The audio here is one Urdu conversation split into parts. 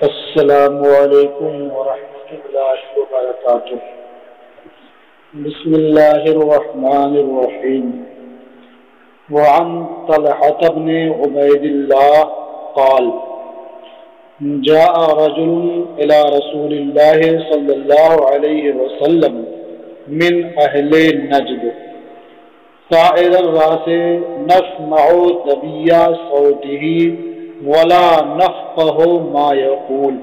السلام علیکم ورحمۃ اللہ وبرکاتہ۔ بسم اللہ الرحمن الرحیم۔ وعن طلحة بن عبید اللہ قال جاء رجل الى رسول اللہ صلی اللہ علیہ وسلم من اہل نجد سائر الراس نسمع طبیع صوته ولا نفقه ما يقول۔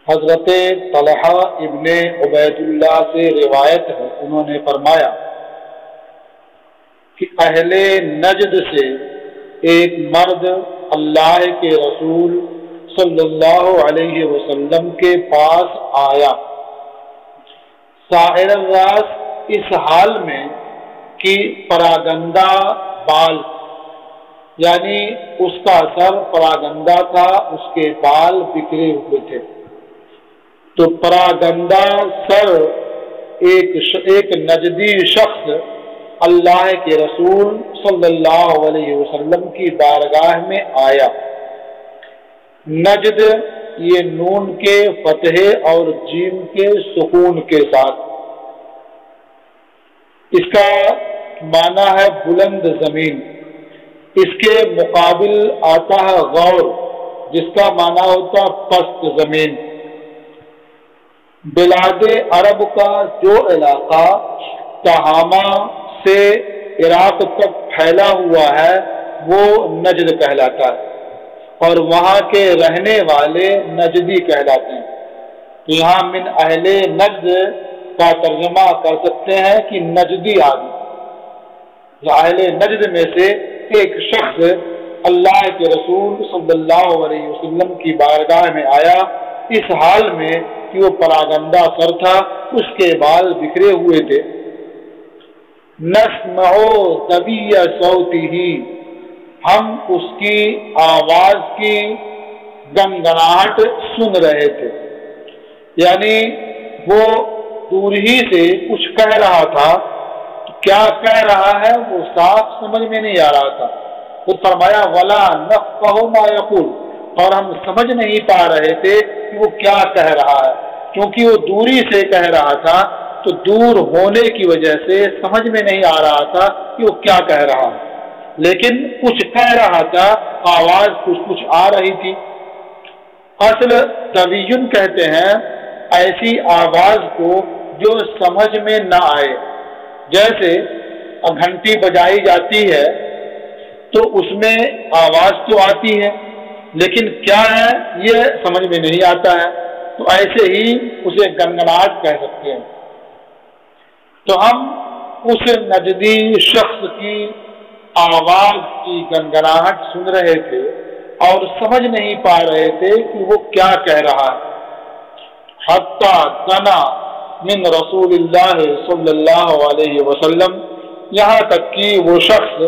حضرت طلحہ ابن عبید اللہ سے روایت ہے، انہوں نے فرمایا کہ اہل نجد سے ایک مرد اللہ کے رسول صلی اللہ علیہ وسلم کے پاس آیا، سائر الراس اس حال میں کہ پراگندہ بال، یعنی اس کا سر پراگندہ تھا، اس کے بال بکھرے ہوئے تھے۔ تو پراگندہ سر ایک نجدی شخص اللہ کے رسول صلی اللہ علیہ وسلم کی بارگاہ میں آیا۔ نجد یہ نون کے فتح اور جیم کے سکون کے ساتھ، اس کا معنی ہے بلند زمین۔ اس کے مقابل آتا ہے غور، جس کا معنی ہوتا پست زمین۔ بلاد عرب کا جو علاقہ تہامہ سے عراق تک پھیلا ہوا ہے وہ نجد کہلاتا ہے، اور وہاں کے رہنے والے نجدی کہلاتے ہیں۔ تو یہاں من اہل نجد کا ترجمہ کر سکتے ہیں کہ نجدی آدمی، اہل نجد میں سے ایک شخص اللہ کے رسول صلی اللہ علیہ وسلم کی بارگاہ میں آیا، اس حال میں کہ وہ پراگندہ سر تھا، اس کے بال بکھرے ہوئے تھے۔ نسمع طبیع صوته، ہم اس کی آواز کی گنگناہٹ سن رہے تھے، یعنی وہ دور ہی سے کچھ کہہ رہا تھا، کیا کہہ رہا ہے وہ صاف سمجھ میں نہیں آ رہا تھا۔ تو فرمایا ولا نفقه ما يقول، اور ہم سمجھ نہیں پا رہے تھے کہ وہ کیا کہہ رہا ہے، کیونکہ وہ دوری سے کہہ رہا تھا، تو دور ہونے کی وجہ سے سمجھ میں نہیں آ رہا تھا کہ وہ کیا کہہ رہا ہے، لیکن کچھ کہہ رہا تھا، آواز کچھ آ رہی تھی۔ اصل تبیین کہتے ہیں ایسی آواز کو جو سمجھ میں نہ آئے، جیسے گھنٹی بجائی جاتی ہے تو اس میں آواز تو آتی ہے لیکن کیا ہے یہ سمجھ میں نہیں آتا ہے، تو ایسے ہی اسے گنگناہٹ کہہ سکتے ہیں۔ تو ہم اس نجدی شخص کی آواز کی گنگناہٹ سن رہے تھے اور سمجھ نہیں پا رہے تھے کہ وہ کیا کہہ رہا ہے۔ حتی دنا من رسول اللہ صلی اللہ علیہ وسلم، یہاں تک کہ وہ شخص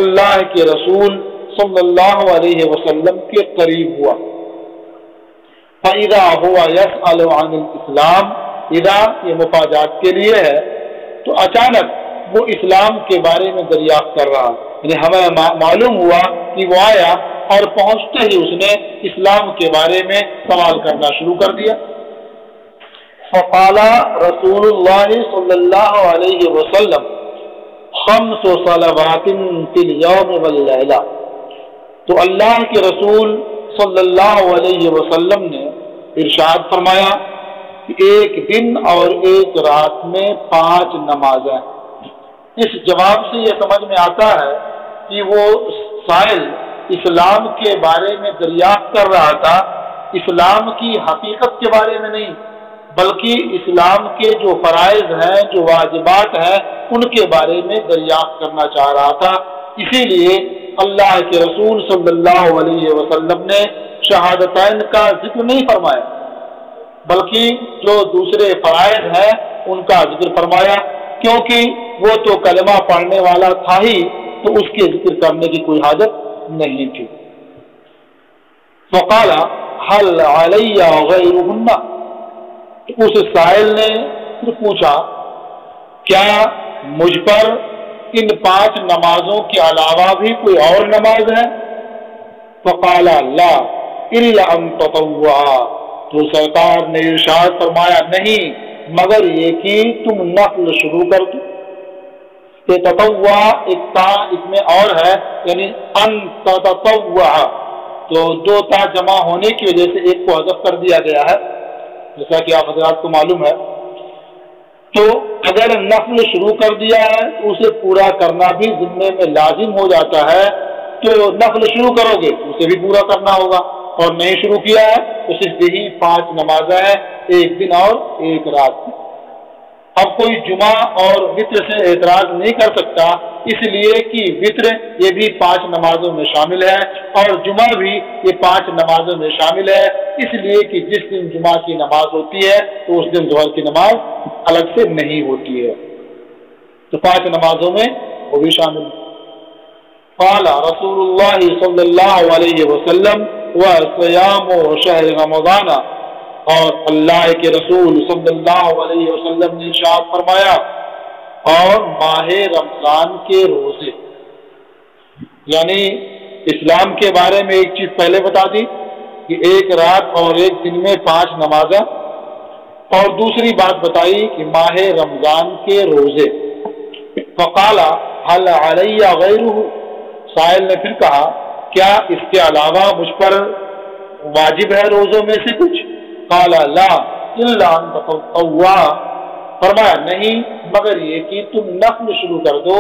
اللہ کے رسول صلی اللہ علیہ وسلم کے قریب ہوا۔ فَإِذَا هُوَ يَسْأَلُ عَنِ الْإِسْلَامِ، اذا یہ مفاجات کے لیے ہے، تو اچانک وہ اسلام کے بارے میں دریافت کر رہا، یعنی ہمیں معلوم ہوا کہ وہ آیا اور پہنچتے ہی اس نے اسلام کے بارے میں سوال کرنا شروع کر دیا۔ فقال رسول اللہ صلی اللہ علیہ وسلم 5 صلوات فی اليوم واللیلہ، تو اللہ کے رسول صلی اللہ علیہ وسلم نے ارشاد فرمایا کہ ایک دن اور ایک رات میں 5 نمازیں۔ اس جواب سے یہ سمجھ میں آتا ہے کہ وہ سائل اسلام کے بارے میں دریافت کر رہا تھا، اسلام کی حقیقت کے بارے میں نہیں، بلکہ اسلام کے جو فرائض ہیں، جو واجبات ہیں، ان کے بارے میں دریافت کرنا چاہ رہا تھا۔ اسی لیے اللہ کے رسول صلی اللہ علیہ وسلم نے شہادتین کا ذکر نہیں فرمایا، بلکہ جو دوسرے فرائض ہیں ان کا ذکر فرمایا، کیونکہ وہ تو کلمہ پڑھنے والا تھا ہی، تو اس کے ذکر کرنے کی کوئی حاجت نہیں تھی۔ فقال هل علی غیرهن، اس سائل نے پھر پوچھا کیا مجھ پر ان 5 نمازوں کے علاوہ بھی کوئی اور نماز ہے؟ فقال لا، الا ان تطوع، تو سرکار نے ارشاد فرمایا نہیں مگر یہ کہ تم نفل شروع کر دو. یہ تطوع ایک تا اس میں اور ہے، یعنی ان تطوع، تو دو تا جمع ہونے کی وجہ سے ایک کو حذف کر دیا گیا ہے جیسا کہ آپ حضرات کو معلوم ہے. تو اگر نفل شروع کر دیا ہے تو اسے پورا کرنا بھی ذمے میں لازم ہو جاتا ہے. تو نفل شروع کرو گے اسے بھی پورا کرنا ہوگا، اور نہیں شروع کیا ہے تو صرف یہی 5 نمازیں ہیں، ایک دن اور ایک رات. اب کوئی جمعہ اور وطر سے اعتراض نہیں کر سکتا، اس لیے کہ وطر یہ بھی 5 نمازوں میں شامل ہے اور جمعہ بھی یہ 5 نمازوں میں شامل ہے، اس لیے کہ جس دن جمعہ کی نماز ہوتی ہے تو اس دن ظہر کی نماز الگ سے نہیں ہوتی ہے، تو 5 نمازوں میں وہ بھی شامل ہے. قال رسول اللہ صلی اللہ علیہ وسلم وصیام شہر رمضان، اور اللہ کے رسول صلی اللہ علیہ وسلم نے ارشاد فرمایا اور ماہ رمضان کے روزے. یعنی اسلام کے بارے میں ایک چیز پہلے بتا دی کہ ایک رات اور ایک دن میں 5 نمازیں، اور دوسری بات بتائی کہ ماہ رمضان کے روزے. فقال هل علی غیرہ، سائل نے پھر کہا کیا اس کے علاوہ مجھ پر واجب ہے روزوں میں سے کچھ؟ قال لا الا ان تطوع، فرمایا نہیں مگر یہ کہ تم نفل شروع کر دو.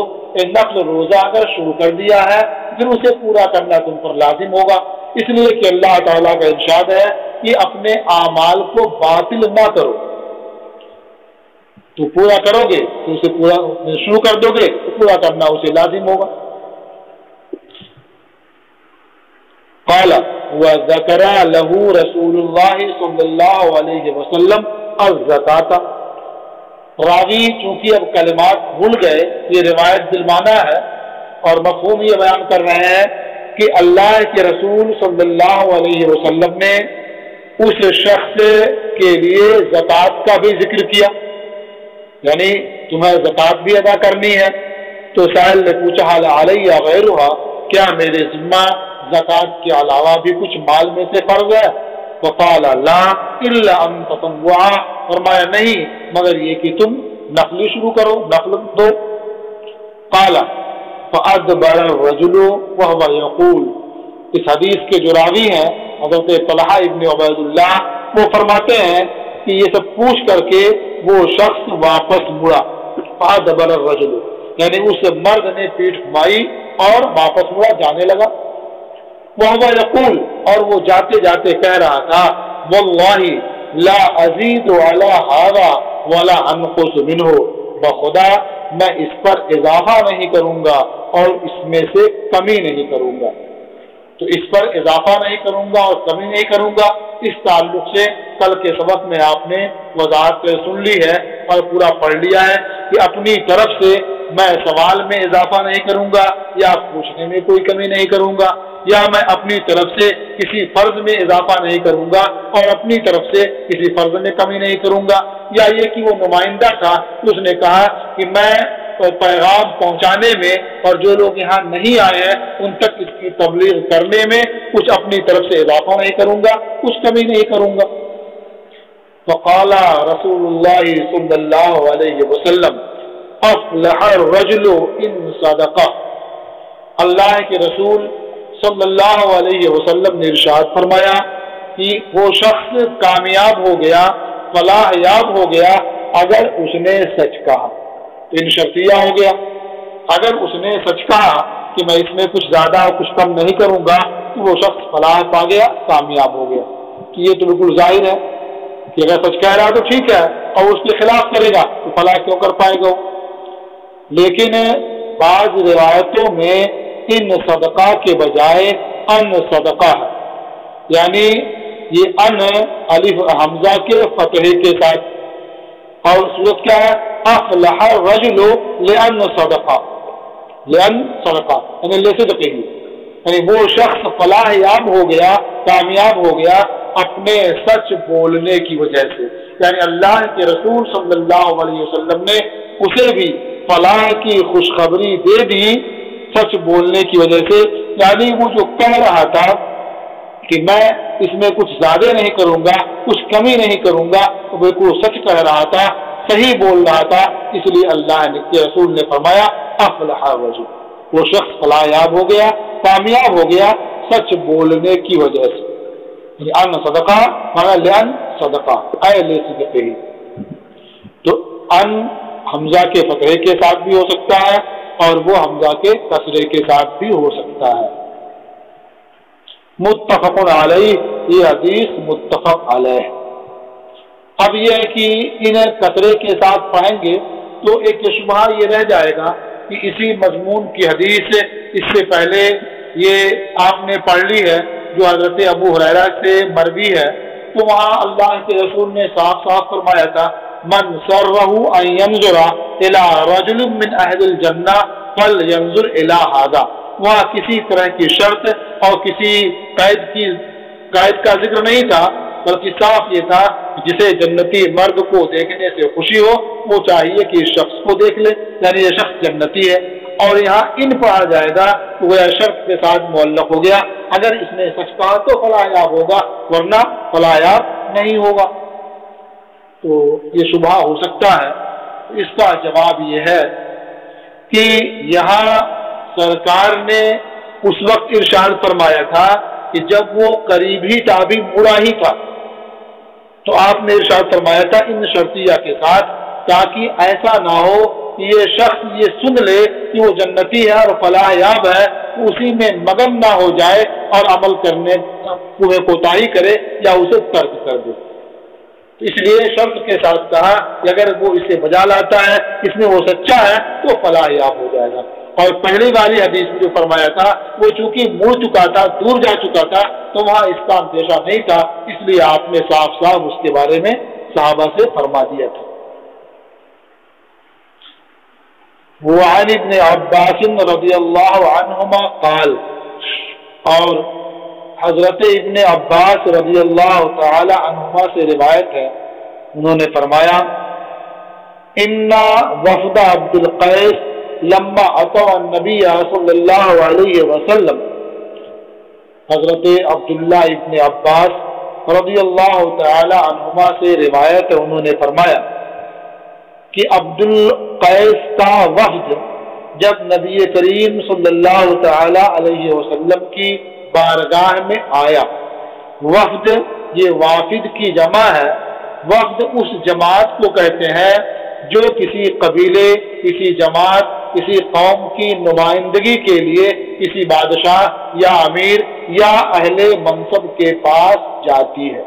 نفل روزہ اگر شروع کر دیا ہے پھر اسے پورا کرنا تم پر لازم ہوگا، اس لیے کہ اللہ تعالیٰ کا ارشاد ہے کہ اپنے اعمال کو باطل نہ کرو. تو پورا کرو گے تو اسے پورا شروع کر دو گے تو پورا کرنا اسے لازم ہوگا. قال وذكر له رسول الله صلی اللہ علیہ وسلم الزکاۃ. راوی چونکہ اب کلمات بھول گئے، یہ روایت بالمعنی ہے اور مفہوم یہ بیان کر رہے ہیں کہ اللہ کے رسول صلی اللہ علیہ وسلم نے اس شخص کے لیے زکوٰۃ کا بھی ذکر کیا، یعنی تمہیں زکوٰۃ بھی ادا کرنی ہے. تو سائل نے پوچھا حل علیہ غیرہا، کیا میرے ذمہ زکوٰۃ کے علاوہ بھی کچھ مال میں سے فرض ہے؟ فقال لا الا ان تطوع، فرمایا نہیں مگر یہ کہ تم نفل شروع کرو، نفل دو. قال فادبر الرجل وهو يقول، اس حدیث کے جو راوی ہیں حضرت طلحہ ابن عبید اللہ، وہ فرماتے ہیں کہ یہ سب پوچھ کر کے وہ شخص واپس مڑا. فادبر الرجل یعنی اس مرد نے پیٹھ گھمائی اور واپس مڑا، جانے لگا. وهو يقول، اور وہ جاتے جاتے کہہ رہا تھا واللہ لا ازید علی هذا ولا انقص منه، بخدا میں اس پر اضافہ نہیں کروں گا اور اس میں سے کمی نہیں کروں گا. تو اس پر اضافہ نہیں کروں گا اور کمی نہیں کروں گا، اس تعلق سے کل کے سبق میں آپ نے وضاحت سن لی ہے اور پورا پڑھ لیا ہے کہ اپنی طرف سے میں سوال میں اضافہ نہیں کروں گا یا پوچھنے میں کوئی کمی نہیں کروں گا، یا میں اپنی طرف سے کسی فرض میں اضافہ نہیں کروں گا اور اپنی طرف سے کسی فرض میں کمی نہیں کروں گا. یا یہ کہ وہ نمائندہ تھا، اس نے کہا کہ میں پیغام پہنچانے میں اور جو لوگ یہاں نہیں آئے ہیں ان تک اس کی تبلیغ کرنے میں کچھ اپنی طرف سے اضافہ نہیں کروں گا، کچھ کمی نہیں کروں گا. فقال رسول اللہ صلی اللہ علیہ وسلم افلح الرجل ان صدقہ، اللہ کے رسول صلی اللہ علیہ وسلم نے ارشاد فرمایا کہ وہ شخص کامیاب ہو گیا، فلاح یاب ہو گیا اگر اس نے سچ کہا. تو ان شرطیہ ہو گیا، اگر اس نے سچ کہا کہ میں اس میں کچھ زیادہ اور کچھ کم نہیں کروں گا تو وہ شخص فلاح پا گیا، کامیاب ہو گیا. تو یہ تو بالکل ظاہر ہے کہ اگر سچ کہہ رہا تو ٹھیک ہے اور اس کے خلاف کرے گا تو فلاح کیوں کر پائے گا. لیکن بعض روایتوں میں ان صدقہ کے بجائے ان صدقہ ہے، یعنی یہ ان الف حمزہ کے فتح کے ساتھ، اور صورت کیا ہے افلح الرجل لان صدقہ، لان صدقہ یعنی لصدقہ، یعنی وہ شخص فلاح یاب ہو گیا، کامیاب ہو گیا اپنے سچ بولنے کی وجہ سے. یعنی اللہ کے رسول صلی اللہ علیہ وسلم نے اسے بھی فلاح کی خوشخبری دے دی سچ بولنے کی وجہ سے. یعنی وہ جو کہہ رہا تھا کہ میں اس میں کچھ زیادہ نہیں کروں گا، کچھ کمی نہیں کروں گا، تو بالکل سچ کہہ رہا تھا، صحیح بول رہا تھا، اس لیے اللہ کے رسول نے فرمایا افلح الرجل، وہ شخص فلاح ہو گیا، کامیاب ہو گیا سچ بولنے کی وجہ سے۔ ان صدقہ مانا لن صدقہ اے لے صدقے ہی، تو ان حمزہ کے فتحے کے ساتھ بھی ہو سکتا ہے اور وہ حمزہ کے کسرے کے ساتھ بھی ہو سکتا ہے۔ متفق علیہ، یہ حدیث متفق علیہ۔ اب یہ ہے کہ انہیں کسرے کے ساتھ پڑھیں گے تو ایک شبہ یہ رہ جائے گا کہ اسی مضمون کی حدیث اس سے پہلے یہ آپ نے پڑھ لی ہے جو حضرت ابو ہریرہ سے مروی ہے، تو وہاں اللہ کے رسول نے صاف صاف فرمایا تھا من سرہ ان ينظر الى رجل من اہل الجنہ فلینظر الى هذا، وہاں کسی طرح کی شرط اور کسی قید کا ذکر نہیں تھا، بلکہ صاف یہ تھا جسے جنتی مرد کو دیکھنے سے خوشی ہو وہ چاہیے کہ اس شخص کو دیکھ لے، یعنی یہ شخص جنتی ہے۔ اور یہاں ان پڑھا جائے گا تو وہ شرط کے ساتھ معلق ہو گیا، اگر اس نے سچ کہا تو فلاح ہوگا ورنہ فلاح نہیں ہوگا۔ تو یہ شبہ ہو سکتا ہے، اس کا جواب یہ ہے کہ یہاں سرکار نے اس وقت ارشاد فرمایا تھا کہ جب وہ قریبی تابعی مڑا ہی تھا تو آپ نے ارشاد فرمایا تھا ان شرطیہ کے ساتھ، تاکہ ایسا نہ ہو کہ یہ شخص یہ سن لے کہ وہ جنتی ہے اور فلاح یاب ہے، اسی میں مگن نہ ہو جائے اور عمل کرنے میں کوتاہی کرے یا اسے ترک کر دے۔ اس لیے شرط کے ساتھ کہا کہ اگر وہ اسے بجا لاتا ہے، اس میں وہ سچا ہے تو فلاح یاب ہو جائے گا۔ اور پہلی والی حدیث میں جو فرمایا تھا وہ چونکہ مڑ چکا تھا، دور جا چکا تھا، تو وہاں اس کا اندیشہ نہیں تھا، اس لیے آپ نے صاف صاف اس کے بارے میں صحابہ سے فرما دیا تھا۔ وعن ابن عباس رضی اللہ عنہما قال، اور حضرت ابن عباس رضی اللہ تعالی عنہما سے روایت ہے، انہوں نے فرمایا ان وفد عبد القیس لما اتوا النبی صلی اللہ علیہ وسلم، حضرت عبداللہ ابن عباس رضی اللہ تعالی عنہما سے روایت ہے، انہوں نے فرمایا کہ عبد القیس کا وفد جب نبی کریم صلی اللہ تعالی علیہ وسلم کی بارگاہ میں آیا، وفد یہ وافد کی جمع ہے، وفد اس جماعت کو کہتے ہیں جو کسی قبیلے، کسی جماعت، کسی قوم کی نمائندگی کے لیے کسی بادشاہ یا امیر یا اہل منصب کے پاس جاتی ہے،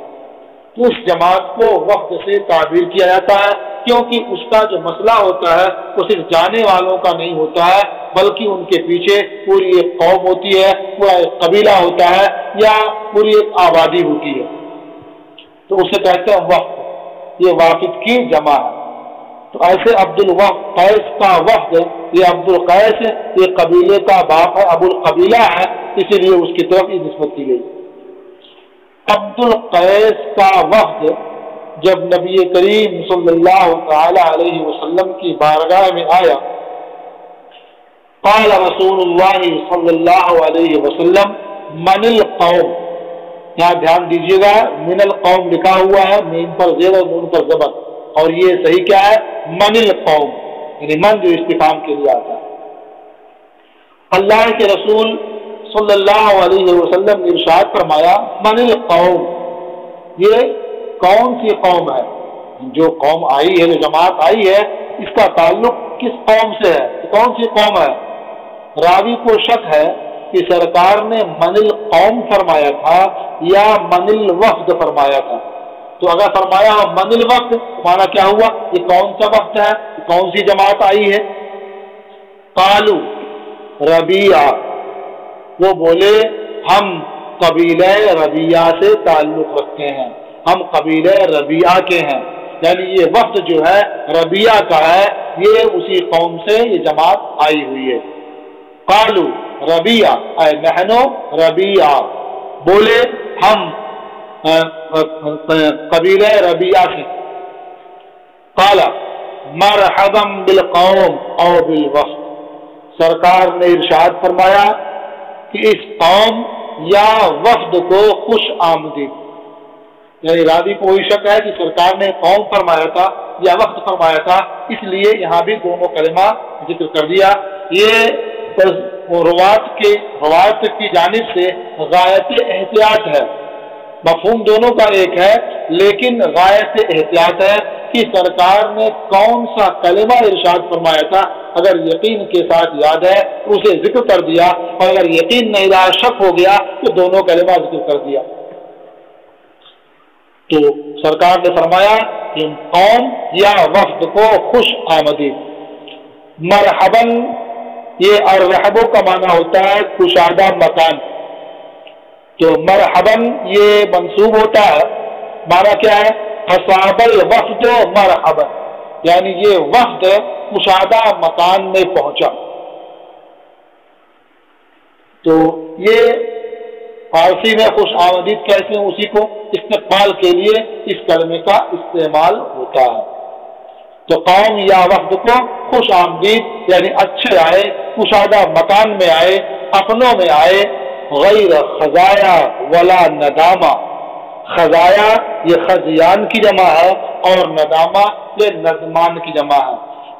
تو اس جماعت کو وفد سے تعبیر کیا جاتا ہے، کیونکہ اس کا جو مسئلہ ہوتا ہے وہ صرف جانے والوں کا نہیں ہوتا ہے، بلکہ ان کے پیچھے پوری ایک قوم ہوتی ہے، پورا ایک قبیلہ ہوتا ہے یا پوری ایک آبادی ہوتی ہے، تو اسے کہتے ہیں وفد، یہ وافد کی جمع ہے۔ تو ایسے عبد القیس کا وفد، یہ عبد القیس یہ قبیلے کا باپ ہے، ابو القبیلہ ہے، اسی لیے اس کی طرف یہ نسبت کی گئی۔ عبد القیس کا وفد جب نبی کریم صلی اللہ تعالی علیہ وسلم کی بارگاہ میں آیا، قال رسول اللہ صلی اللہ علیہ وسلم من القوم، یہاں دھیان دیجیے گا من القوم لکھا ہوا ہے، میم پر زیر اور نون پر زبر، اور یہ صحیح کیا ہے من القوم، یعنی من جو استفہام کے لیے آتا ہے۔ اللہ کے رسول صلی اللہ علیہ وسلم نے ارشاد فرمایا من القوم، یہ کون سی قوم ہے؟ جو قوم آئی ہے، جو جماعت آئی ہے، اس کا تعلق کس قوم سے ہے؟ کون سی قوم ہے؟ راوی کو شک ہے کہ سرکار نے من القوم فرمایا تھا یا من الوفد فرمایا تھا، تو اگر فرمایا ہو من الوفد مانا کیا ہوا؟ یہ کون سا وفد ہے، کون سی جماعت آئی ہے؟ قالو ربیعہ، وہ بولے ہم قبیلہ ربیعہ سے تعلق رکھتے ہیں، ہم قبیلہ ربیعہ کے ہیں، یعنی یہ وفد جو ہے ربیعہ کا ہے، یہ اسی قوم سے یہ جماعت آئی ہوئی ہے۔ قالو ربیعہ اے نحنو ربیعہ، بولے ہم قبیلہ ربیعہ سے۔ قال مرحبا بالقوم او بالوفد، سرکار نے ارشاد فرمایا کہ اس قوم یا وفد کو خوش آمدید. یعنی راوی کو وہی شک ہے کہ سرکار نے قوم فرمایا تھا یا وقت فرمایا تھا، اس لیے یہاں بھی دونوں کلمہ ذکر کر دیا. یہ روایت کی جانب سے غایت احتیاط ہے. مفہوم دونوں کا ایک ہے، لیکن غایت احتیاط ہے کہ سرکار نے کون سا کلمہ ارشاد فرمایا تھا. اگر یقین کے ساتھ یاد ہے اسے ذکر کر دیا، اور اگر یقین نہیں رہا شک ہو گیا تو دونوں کلمہ ذکر کر دیا. تو سرکار نے فرمایا کہ قوم یا وفد کو خوش آمدید. مرحباً، یہ الرحب کا معنی ہوتا ہے کشادہ مکان. تو مرحباً یہ منصوب ہوتا ہے، معنی کیا ہے؟ اصاب الوفد مرحباً، یعنی یہ وفد کشادہ مکان میں پہنچا. تو یہ فارسی میں خوش آمدید کہتے ہیں اسی کو، استقبال کے لیے اس کلمے کا استعمال ہوتا ہے. تو قوم یا وفد کو خوش آمدید یعنی اچھے آئے، کشادہ مکان میں آئے، اپنوں میں آئے، غیر خزایا ولا ندامہ. خزایا یہ خزیان کی جمع ہے اور ندامہ یہ ندمان کی جمع ہے.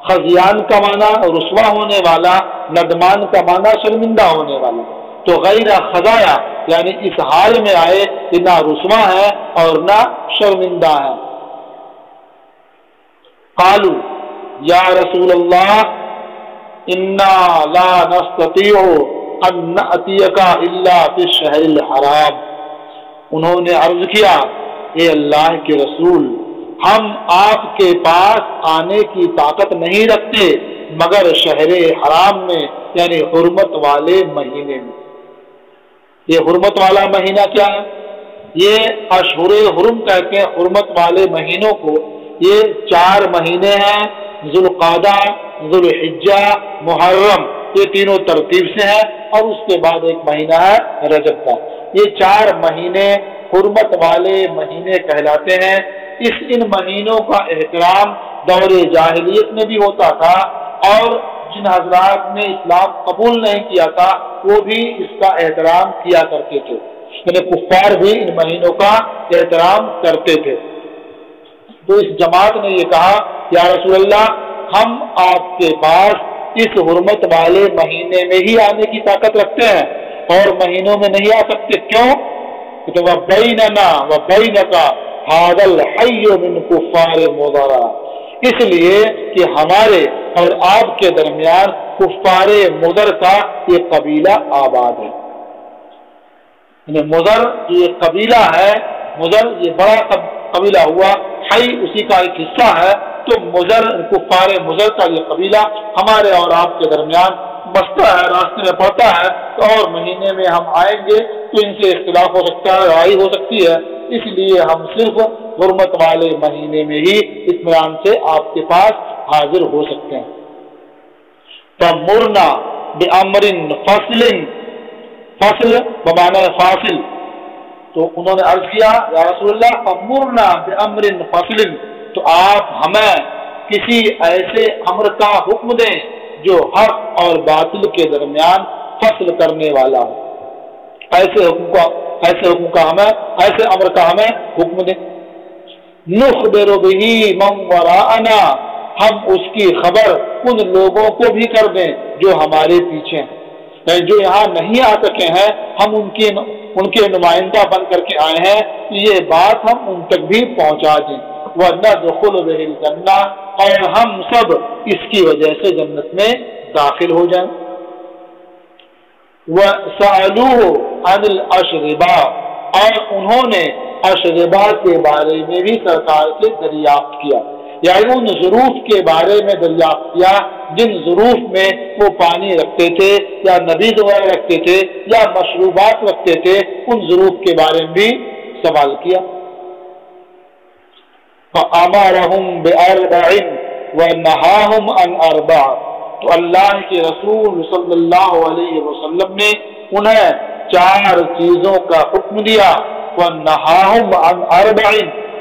خزیان کا معنی رسوا ہونے والا، ندمان کا معنی شرمندہ ہونے والا. تو غیر خزایا یعنی اس حال میں آئے کہ نہ رسوا ہے اور نہ شرمندہ ہے. قالوا یا رسول اللہ انا لا نستطيع ان نأتيك الا في الشهر الحرام. انہوں نے عرض کیا، اے اللہ کے رسول، ہم آپ کے پاس آنے کی طاقت نہیں رکھتے مگر شہر حرام میں، یعنی حرمت والے مہینے میں. یہ حرمت والا مہینہ کیا ہے؟ یہ اشہر حرم کہتے ہیں حرمت والے مہینوں کو. یہ 4 مہینے ہیں، ذوالقعدہ، ذوالحجہ، محرم، یہ تینوں ترتیب سے ہیں، اور اس کے بعد ایک مہینہ ہے رجب کا. یہ 4 مہینے حرمت والے مہینے کہلاتے ہیں. ان مہینوں کا احترام دور جاہلیت میں بھی ہوتا تھا، اور جن حضرات نے اسلام قبول نہیں کیا تھا وہ بھی اس کا احترام کیا کرتے تھے. یعنی کفار بھی ان مہینوں کا احترام کرتے تھے. تو اس جماعت نے یہ کہا، یا رسول اللہ، ہم آپ کے پاس اس حرمت والے مہینے میں ہی آنے کی طاقت رکھتے ہیں اور مہینوں میں نہیں آ سکتے. کیوں؟ تو وَبَيْنَنَا وَبَيْنَكَ هَذَا الْحَيُّ مِنْ كُفَّارِ مُضَرَّ، اس لیے کہ ہمارے اور آپ کے درمیان کفار مضر کا یہ قبیلہ آباد ہے. یعنی مضر یہ قبیلہ ہے، مضر یہ بڑا قبیلہ ہوا، حی اسی کا ایک حصہ ہے. تو مضر کفار مضر کا یہ قبیلہ ہمارے اور آپ کے درمیان بستا ہے، راستے میں پڑتا ہے. اور مہینے میں ہم آئیں گے تو ان سے اختلاف ہو سکتا ہے، لڑائی ہو سکتی ہے، اس لیے ہم صرف حرمت والے مہینے میں ہی اطمینان سے آپ کے پاس حاضر ہو سکتے ہیں. فَمُرْنَا بِأَمْرٍ فَصْلٍ، فصل بمعنی فاصل. تو انہوں نے عرض کیا، یا رسول اللہ فَمُرْنَا بِأَمْرٍ فَصْلٍ، تو آپ ہمیں کسی ایسے امر کا حکم دیں جو حق اور باطل کے درمیان فصل کرنے والا ہو. ایسے امر کا ہمیں حکم دیں. نخبر بہ من وراءنا، ہم اس کی خبر ان لوگوں کو بھی کر دیں جو ہمارے پیچھے ہیں، جو یہاں نہیں آ سکے ہیں، ہم ان کے نمائندہ بن کر کے آئے ہیں، یہ بات ہم ان تک بھی پہنچا دیں. وَنَدْخُلُ بِهِ الْجَنَّةَ، اور ہم سب اس کی وجہ سے جنت میں داخل ہو جائیں. وَسَأَلُوهُ عَنِ الْأَشْرِبَةِ، اور انہوں نے اشربا کے بارے میں بھی سرکار سے دریافت کیا، یعنی ان ظروف کے بارے میں دریافت کیا جن ظروف میں وہ پانی رکھتے تھے یا نبیذ وغیرہ رکھتے تھے یا مشروبات رکھتے تھے، ان ظروف کے بارے میں بھی سوال کیا. فَأَمَرَهُمْ بِأَرْبَعٍ وَنَهَاهُمْ عَنْ أَرْبَعٍ، تو اللہ کے رسول صلی اللہ علیہ وسلم نے انہیں 4 چیزوں کا حکم دیا، وَنَهَاهُمْ عَنْ أَرْبَعٍ،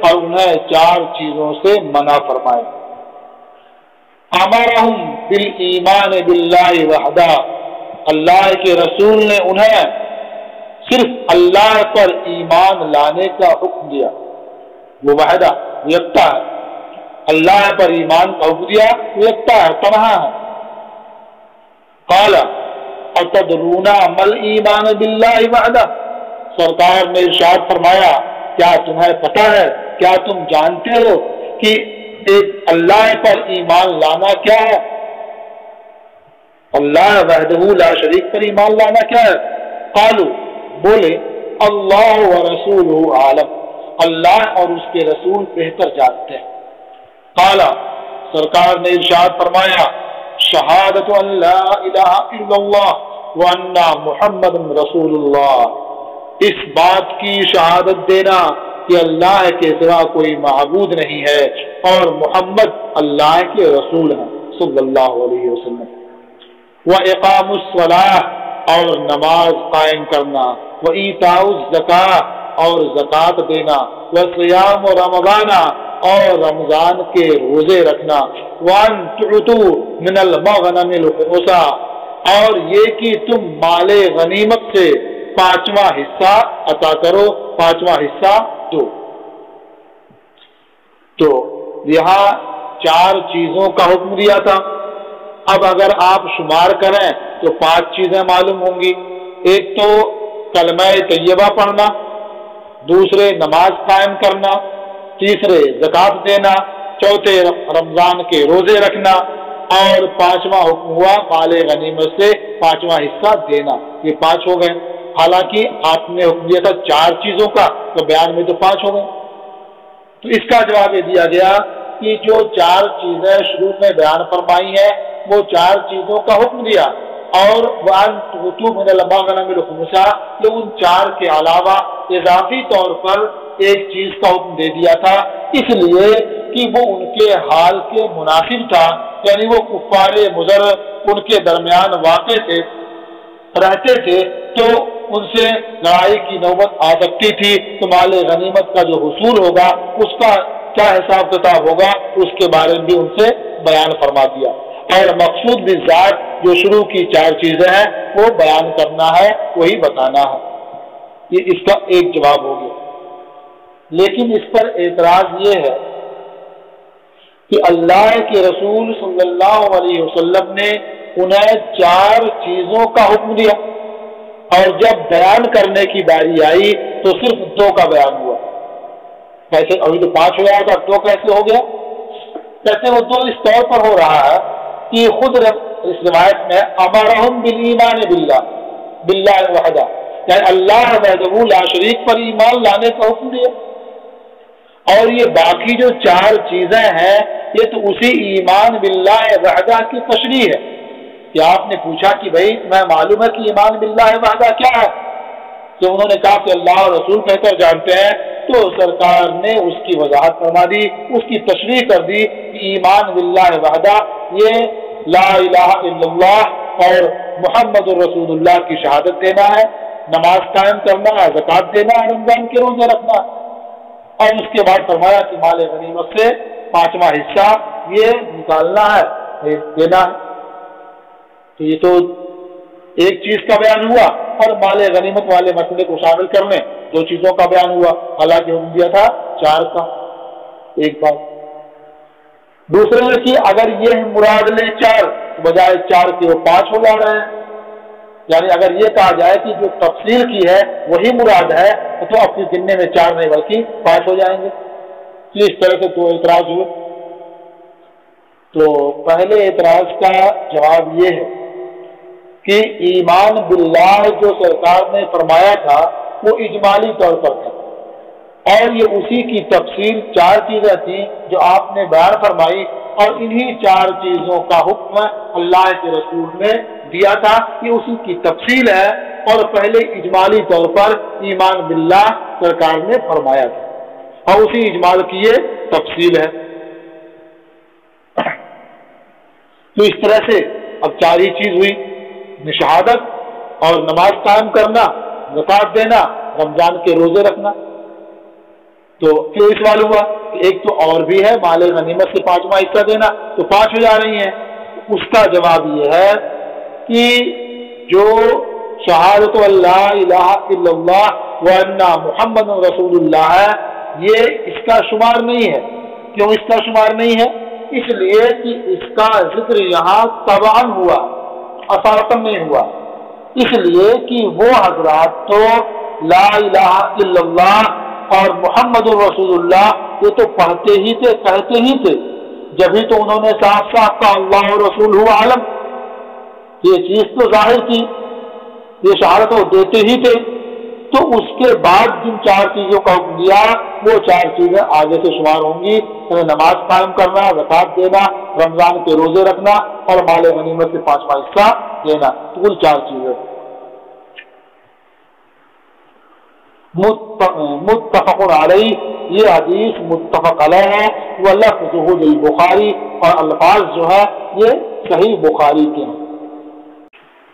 اور انہیں 4 چیزوں سے منع فرمایا. أَمَرَهُمْ بِالْإِيمَانِ بِاللَّهِ وَحْدَهُ، اللہ کے رسول نے انہیں صرف اللہ پر ایمان لانے کا حکم دیا، وہ وحدہ یکتا ہے، اللہ پر ایمان کا حکم دیا، وہ یکتا ہے، تنہا ہے۔ قال اتدرون مل ایمان باللہ وحدہ، سرکار نے ارشاد فرمایا کیا تمہیں پتہ ہے، کیا تم جانتے ہو کہ ایک اللہ پر ایمان لانا کیا ہے؟ اللہ وحدہ لا شریک پر ایمان لانا کیا ہے؟ قالوا، بولے اللہ ورسولہ عالم، اللہ اور اس کے رسول بہتر جانتے ہیں۔ قال، سرکار نے ارشاد فرمایا شہادت ان لا الہ الا اللہ وان محمد رسول اللہ، اس بات کی شہادت دینا کہ اللہ کے سوا کوئی معبود نہیں ہے اور محمد اللہ کے رسول ہیں صلی اللہ علیہ وسلم۔ وَإِقَامُ الصَّلَاةِ، اور نماز قائم کرنا، وَإِيتَاءُ الزَّكَاةِ، اور زکوٰۃ دینا، وَصِيَامُ رَمَضَانَ، اور رمضان کے روزے رکھنا، وَأَن تُعْطُوا مِنَ الْمَغْنَمِ الْخُمُسَ، اور یہ کہ تم مال غنیمت سے پانچواں حصہ عطا کرو، پانچواں حصہ دو۔ تو یہاں چار چیزوں کا حکم دیا تھا، اب اگر آپ شمار کریں تو پانچ چیزیں معلوم ہوں گی۔ ایک تو کلمہ طیبہ پڑھنا، دوسرے نماز قائم کرنا، تیسرے زکوٰۃ دینا، چوتھے رمضان کے روزے رکھنا، اور پانچواں حکم ہوا مال غنیمت سے پانچواں حصہ دینا۔ یہ پانچ ہو گئے، حالانکہ آپ نے حکم دیا تھا چار چیزوں کا، تو بیان میں تو پانچ ہو گئے۔ تو اس کا جواب یہ دیا گیا کہ جو چار چیزیں شروع میں بیان فرمائی ہیں وہ چار چیزوں کا حکم دیا، اور وَأَن تُؤْتُوا مِنَ الْمَغْنَمِ الْخُمُسَ، یہ ان چار کے علاوہ اضافی طور پر ایک چیز کا حکم دے دیا تھا، اس لیے کہ وہ ان کے حال کے مناسب تھا، یعنی وہ کفار مضر ان کے درمیان واقع تھے، رہتے تھے، تو ان سے لڑائی کی نوبت آ سکتی تھی، تو مال غنیمت کا جو حصول ہوگا اس کا کیا حساب کتاب ہوگا اس کے بارے میں بھی ان سے بیان فرما دیا۔ اور مقصود بالذات جو شروع کی چار چیزیں ہیں وہ بیان کرنا ہے، وہی بتانا ہے، یہ اس کا ایک جواب ہو گیا۔ لیکن اس پر اعتراض یہ ہے کہ اللہ کے رسول صلی اللہ علیہ وسلم نے انہیں چار چیزوں کا حکم دیا، اور جب بیان کرنے کی باری آئی تو صرف دو کا بیان ہوا۔ کیسے؟ ابھی تو پانچ ہو گیا تھا، دو کیسے ہو گیا؟ کیسے وہ دو اس طور پر ہو رہا ہے کہ خود اس روایت میں امرہم بالایمان باللہ وحدہ، یعنی اللہ وحدہ لا شریک پر ایمان لانے کا حکم دیا، اور یہ باقی جو چار چیزیں ہیں یہ تو اسی ایمان باللہ وحدہ کی تشریح ہے۔ کہ آپ نے پوچھا کہ بھائی میں معلوم ہے کہ ایمان باللہ وحدہ کیا ہے، تو انہوں نے کہا کہ اللہ اور رسول بہتر جانتے ہیں، تو سرکار نے اس کی وضاحت فرما دی، اس کی تشریح کر دی کہ ایمان باللہ وحدہ یہ لا الہ الا اللہ اور محمد رسول اللہ کی شہادت دینا ہے، نماز قائم کرنا ہے، زکوٰۃ دینا ہے، رمضان کے روزے رکھنا ہے، اور اس کے بعد فرمایا کہ مال غنیمت سے پانچواں حصہ یہ نکالنا ہے، دینا ہے۔ تو یہ تو ایک چیز کا بیان ہوا، اور مال غنیمت والے مسئلے کو شامل کرنے دو چیزوں کا بیان ہوا، حالانکہ حکم دیا تھا چار کا۔ ایک بات دوسرے نے کہ اگر یہ مراد لے چار بجائے چار کے وہ پانچ ہو جا رہے ہیں، یعنی اگر یہ کہا جائے کہ جو تفصیل کی ہے وہی مراد ہے تو اپنی گننے میں چار نہیں بلکہ پانچ ہو جائیں گے۔ اس طرح سے دو اعتراض ہوئے۔ تو پہلے اعتراض کا جواب یہ ہے کہ ایمان باللہ جو سرکار نے فرمایا تھا وہ اجمالی طور پر تھا، اور یہ اسی کی تفصیل چار چیزیں تھیں جو آپ نے بیان فرمائی، اور انہی چار چیزوں کا حکم اللہ کے رسول نے دیا تھا، یہ اسی کی تفصیل ہے، اور پہلے اجمالی طور پر ایمان باللہ سرکار نے فرمایا تھا، اور اسی اجمال کی یہ تفصیل ہے۔ تو اس طرح سے اب چار ہی چیز ہوئی، شہادت اور نماز قائم کرنا، زکوٰۃ دینا، رمضان کے روزے رکھنا۔ تو پھر اس سوال ہوا کہ ایک تو اور بھی ہے مال غنیمت سے پانچواں حصہ دینا، تو پانچ ہو جا رہی ہیں۔ اس کا جواب یہ ہے کہ جو شہادت اللہ الہ الا اللہ وان محمد رسول اللہ ہے، یہ اس کا شمار نہیں ہے۔ کیوں اس کا شمار نہیں ہے؟ اس لیے کہ اس کا ذکر یہاں تبعاً ہوا، اصالتاً نہیں ہوا، اس لیے کہ وہ حضرات تو لا الہ الا اللہ اور محمد رسول اللہ یہ تو پڑھتے ہی تھے، کہتے ہی تھے، جبھی تو انہوں نے صاف صاف کہا اللہ رسول ہوا عالم، یہ چیز تو ظاہر تھی، یہ شہادت وہ دیتے ہی تھے۔ تو اس کے بعد جن 4 چیزوں کا حکم دیا وہ 4 چیزیں آگے سے شمار ہوں گی، نماز قائم کرنا، زکوٰۃ دینا، رمضان کے روزے رکھنا اور مال غنیمت سے 5واں حصہ دینا، کل 4 چیزیں۔ متفق علیہ، یہ حدیث متفق علیہ ہے، ولفظہ للبخاری، اور الفاظ جو ہے یہ صحیح بخاری کے ہیں۔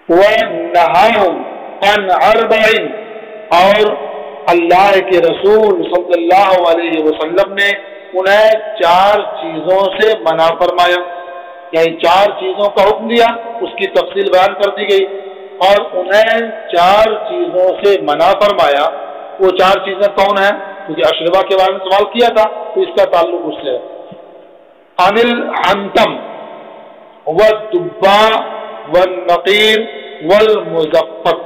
وَنَهَاهُمْ عَنْ أَرْبَعٍ، اور اللہ کے رسول صلی اللہ علیہ وسلم نے انہیں 4 چیزوں سے منع فرمایا، یعنی 4 چیزوں کا حکم دیا، اس کی تفصیل بیان کر دی گئی، اور انہیں 4 چیزوں سے منع فرمایا۔ وہ 4 چیزیں کون ہیں؟ کیونکہ اشرفہ کے بارے میں سوال کیا تھا تو اس کا تعلق اس سے ہے۔ انل حنتم والدباء والنقیر والمزفت۔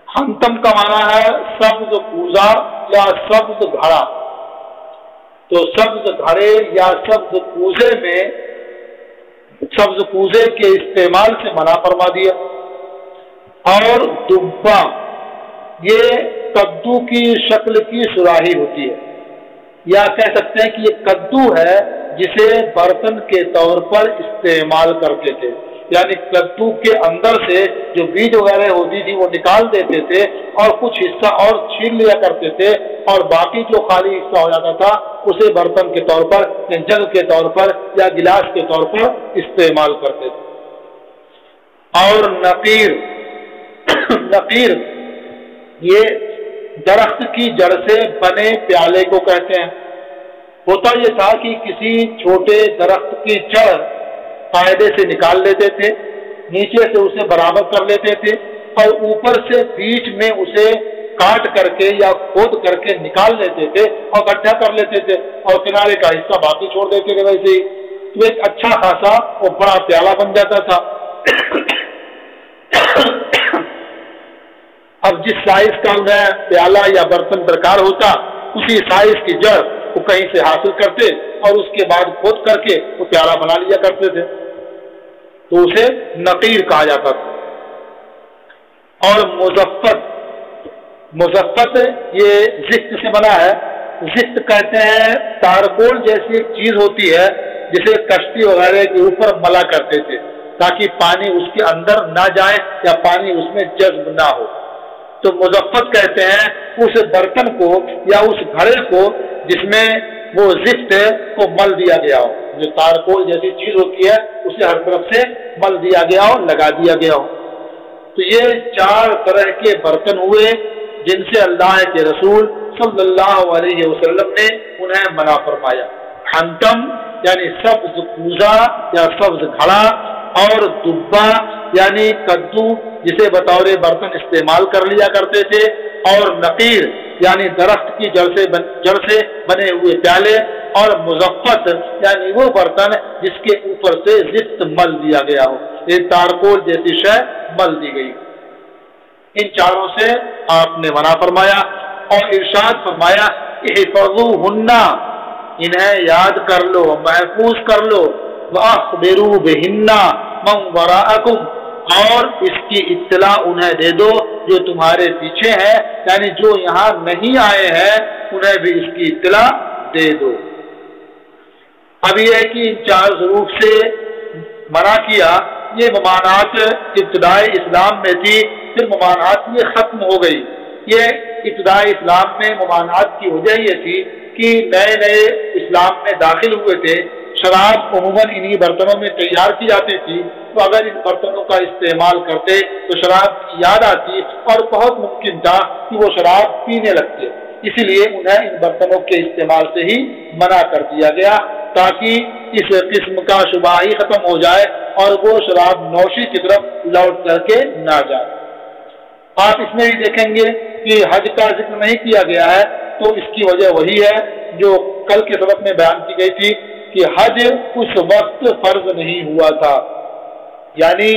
حنتم کا معنی ہے سبز کوزہ یا سبز گھڑا، تو سبز گھڑے یا سبز کوزے میں سبز کوزے کے استعمال سے منع فرما دیا۔ اور دبا، یہ کدو کی شکل کی سراہی ہوتی ہے، یا کہہ سکتے ہیں کہ یہ کدو ہے جسے برتن کے طور پر استعمال کرتے تھے، یعنی کدو کے اندر سے جو بیج وغیرہ ہوتی تھی وہ نکال دیتے تھے اور کچھ حصہ اور چھیل لیا کرتے تھے، اور باقی جو خالی حصہ ہو جاتا تھا اسے برتن کے طور پر یا جگ کے طور پر یا گلاس کے طور پر استعمال کرتے تھے۔ اور نقیر، نقیر یہ درخت کی جڑ سے بنے پیالے کو کہتے ہیں۔ ہوتا یہ تھا کہ کسی چھوٹے درخت کی جڑ قاعدے سے نکال لیتے تھے، نیچے سے اسے برابر کر لیتے تھے اور اوپر سے بیچ میں اسے کاٹ کر کے یا کھود کر کے نکال لیتے تھے اور گڈھا کر لیتے تھے اور کنارے کا حصہ باقی چھوڑ دیتے تھے، ویسے ہی تو ایک اچھا خاصا وہ بڑا پیالہ بن جاتا تھا۔ اب جس سائز کا انہیں پیالہ یا برتن درکار ہوتا اسی سائز کی جڑ وہ کہیں سے حاصل کرتے اور اس کے بعد کھود کر کے وہ پیالہ بنا لیا کرتے تھے، تو اسے نقیر کہا جاتا تھا۔ اور مزفت، مزفت یہ زفت سے بنا ہے۔ زفت کہتے ہیں تارکول جیسی ایک چیز ہوتی ہے جسے کشتی وغیرہ کے اوپر ملا کرتے تھے تاکہ پانی اس کے اندر نہ جائے یا پانی اس میں جذب نہ ہو، تو مزفت کہتے ہیں اس برتن کو یا اس گھڑے کو جس میں وہ زفت کو مل دیا گیا ہو، جو تارکول جیسی چیز ہوتی ہے اسے ہر طرف سے مل دیا گیا ہو، لگا دیا گیا ہو۔ تو یہ 4 طرح کے برتن ہوئے جن سے اللہ کے رسول صلی اللہ علیہ وسلم نے انہیں منع فرمایا۔ حنتم یعنی سبز کوزہ یا سبز گھڑا، اور دبا یعنی کدو جسے بطور برتن استعمال کر لیا کرتے تھے، اور نقیر یعنی درخت کی جڑ سے بنے ہوئے پیالے، اور مزفت یعنی وہ برتن جس کے اوپر سے زفت مل دیا گیا ہو، یہ تارکول جیسی شے مل دی گئی۔ ان 4 سے آپ نے منع فرمایا اور ارشاد فرمایا احفظوہن، انہیں یاد کر لو، محفوظ کر لو، وَأَخْبِرُوا بِهِنَّ مَنْ وَرَاءَكُمْ، اور اس کی اطلاع انہیں دے دو جو تمہارے پیچھے ہیں، یعنی جو یہاں نہیں آئے ہیں انہیں بھی اس کی اطلاع دے دو۔ اب یہ ہے کہ ان 4 ظروف سے منع کیا، یہ ممانعات ابتدائی اسلام میں تھی، پھر ممانعات یہ ختم ہو گئی۔ یہ ابتدائی اسلام میں ممانعات کی وجہ یہ تھی کہ نئے نئے اسلام میں داخل ہوئے تھے، شراب عموماً انہی برتنوں میں تیار کی جاتی تھی، تو اگر ان برتنوں کا استعمال کرتے تو شراب کی یاد آتی اور بہت ممکن تھا کہ وہ شراب پینے لگتے، اسی لیے انہیں ان برتنوں کے استعمال سے ہی منع کر دیا گیا تاکہ اس قسم کا شبہ ہی ختم ہو جائے اور وہ شراب نوشی کی طرف لوٹ کر کے نہ جائے۔ آپ اس میں بھی دیکھیں گے کہ حج کا ذکر نہیں کیا گیا ہے، تو اس کی وجہ وہی ہے جو کل کے سبق میں بیان کی گئی تھی کہ حج اس وقت فرض نہیں ہوا تھا، یعنی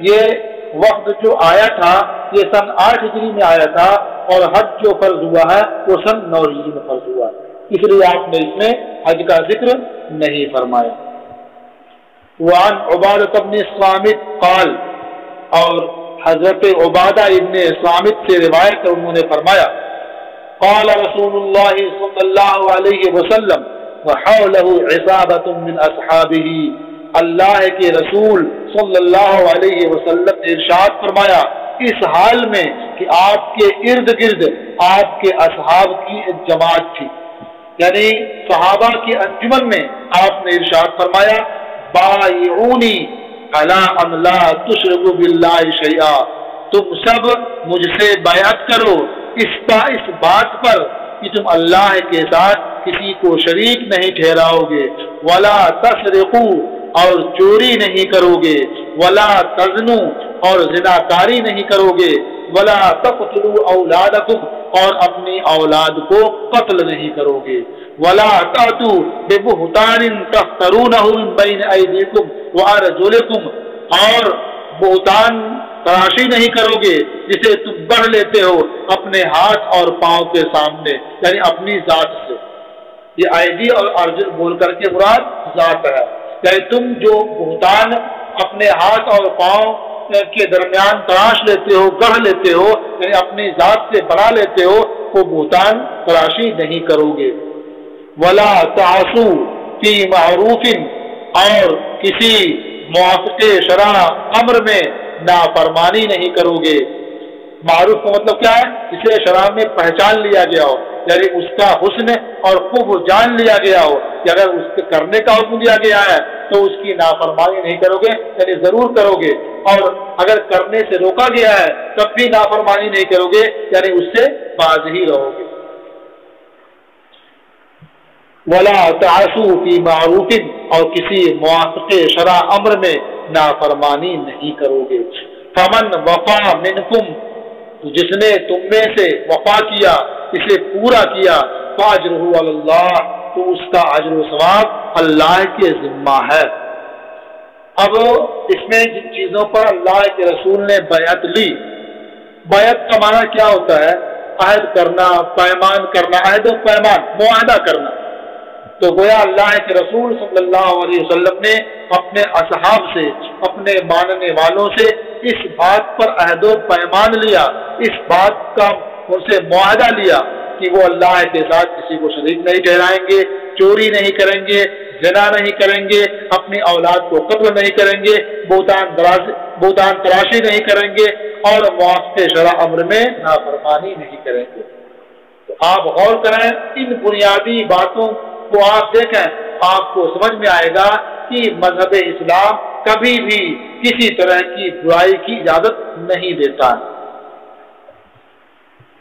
یہ وقت جو آیا تھا یہ سن 8 ہجری میں آیا تھا، اور حج جو فرض ہوا ہے وہ سن 9 ہجری میں فرض ہوا، اس لیے آپ نے اس میں حج کا ذکر نہیں فرمایا۔ وعن عبادہ بن الصامت قال، اور حضرت عبادہ ابن صامت سے روایت ہے، انہوں نے فرمایا قال رسول اللہ صلی اللہ علیہ وسلم وحولہ عصابۃ من اصحابہ، اللہ کے رسول صلی اللہ علیہ وسلم نے ارشاد فرمایا اس حال میں کہ آپ کے ارد گرد آپ کے اصحاب کی ایک جماعت تھی، یعنی صحابہ کی انجمن میں آپ نے ارشاد فرمایا بایعونی علی ان لا تشرکوا باللہ شیئا، تم سب مجھ سے بیعت کرو اس بات پر کہ تم اللہ کے ساتھ کسی کو شریک نہیں ٹھہراؤ گے، ولا تسرقوا، اور چوری نہیں کرو گے، ولا تزنوا، اور زناکاری نہیں کرو گے، ولا تقتلوا اولادکم، اور اپنی اولاد کو قتل نہیں کرو گے، ولا تأتوا ببہتان تفترونہ من بین ایدیکم وارجلکم، اور بہتان تراشی نہیں کرو گے جسے تم گڑھ لیتے ہو اپنے ہاتھ اور پاؤں کے سامنے، یعنی اپنی ذات سے، یہ ایدی اور ارجل بول کر کے مراد ذات ہے، یعنی تم جو بہتان اپنے ہاتھ اور پاؤں کے درمیان تراش لیتے ہو، گڑھ لیتے ہو، یعنی اپنی ذات سے بنا لیتے ہو، وہ بہتان تراشی نہیں کرو گے، ولا تعصوا فی معروف، اور کسی موافق شرع امر میں نافرمانی نہیں کرو گے۔ معروف کا مطلب کیا ہے؟ جسے شرع میں پہچان لیا گیا ہو، یعنی اس کا حسن اور خوب جان لیا گیا ہو کہ اگر اس کے کرنے کا حکم دیا گیا ہے تو اس کی نافرمانی نہیں کرو گے، یعنی ضرور کرو گے، اور اگر کرنے سے روکا گیا ہے تب بھی نافرمانی نہیں کرو گے، یعنی اس سے باز ہی رہو گے۔ ولا تعصوا فی معروف، اور کسی موافق شرع امر میں نافرمانی نہیں کرو گے۔ فمن وفا منکم، جس نے تم میں سے وفا کیا، اسے پورا کیا، فاجرہ علی اللہ، تو اس کا اجر و ثواب اللہ کے ذمہ ہے۔ اب اس میں جن چیزوں پر اللہ کے رسول نے بیعت لی، بیعت کا معنی کیا ہوتا ہے؟ عہد کرنا، پیمان کرنا، عہد و پیمان، معاہدہ کرنا۔ تو گویا اللہ کے رسول صلی اللہ علیہ وسلم نے اپنے اصحاب سے، اپنے ماننے والوں سے اس بات پر عہد و پیمان لیا، اس بات کا ان سے معاہدہ لیا کہ وہ اللہ کے ساتھ کسی کو شریک نہیں ٹھہرائیں گے، چوری نہیں کریں گے، زنا نہیں کریں گے، اپنی اولاد کو قتل نہیں کریں گے، بہتان تراشی نہیں کریں گے، اور موافق شرع امر میں نافرمانی نہیں کریں گے۔ تو آپ غور کریں ان بنیادی باتوں کو، آپ دیکھیں آپ کو سمجھ میں آئے گا کہ مذہب اسلام کبھی بھی کسی طرح کی برائی کی اجازت نہیں دیتا ہے۔